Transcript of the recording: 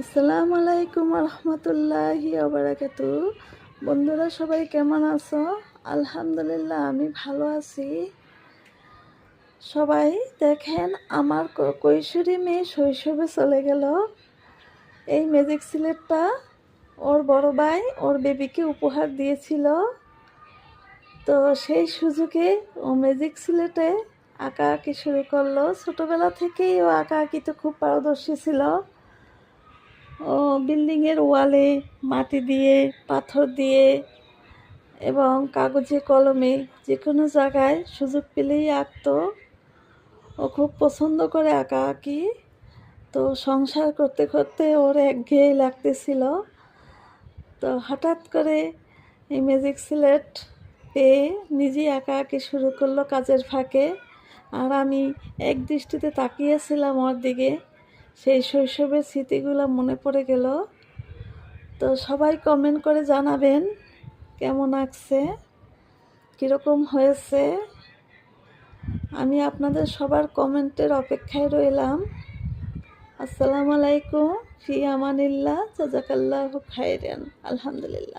আসসালামু আলাইকুম রহমতুল্লাহি ওবারাকাতু। বন্ধুরা সবাই কেমন আছো? আলহামদুলিল্লাহ আমি ভালো আছি। সবাই দেখেন আমার কৈশোরী মেয়ে শৈশবে চলে গেল। এই ম্যাজিক সিলেটটা ওর বড় ভাই ওর বেবিকে উপহার দিয়েছিল। তো সেই সুযোগে ও ম্যাজিক সিলেটে আঁকা আঁকি শুরু করলো। ছোটোবেলা থেকেই ও আঁকা আঁকিতে খুব পারদর্শী ছিল। ও বিল্ডিংয়ের ওয়ালে মাটি দিয়ে, পাথর দিয়ে এবং কাগজে কলমে যে কোনো জায়গায় সুযোগ পেলেই আঁকতো। ও খুব পছন্দ করে আঁকাআঁকি। তো সংসার করতে করতে ওর একঘেয়ে লাগতেছিল। তো হঠাৎ করে এই ম্যাজিক সিলেট পেয়ে নিজেই আঁকাআঁকি শুরু করলো কাজের ফাঁকে। আর আমি এক দৃষ্টিতে তাকিয়েছিলাম ওর দিকে। সেই শৈশবের স্মৃতিগুলো মনে পড়ে গেল। তো সবাই কমেন্ট করে জানাবেন কেমন আঁকছে, কীরকম হয়েছে। আমি আপনাদের সবার কমেন্টের অপেক্ষায় রইলাম। আসসালামু আলাইকুম, ফি আমানিল্লাহ, জাযাকাল্লাহু খাইরান। আলহামদুলিল্লাহ।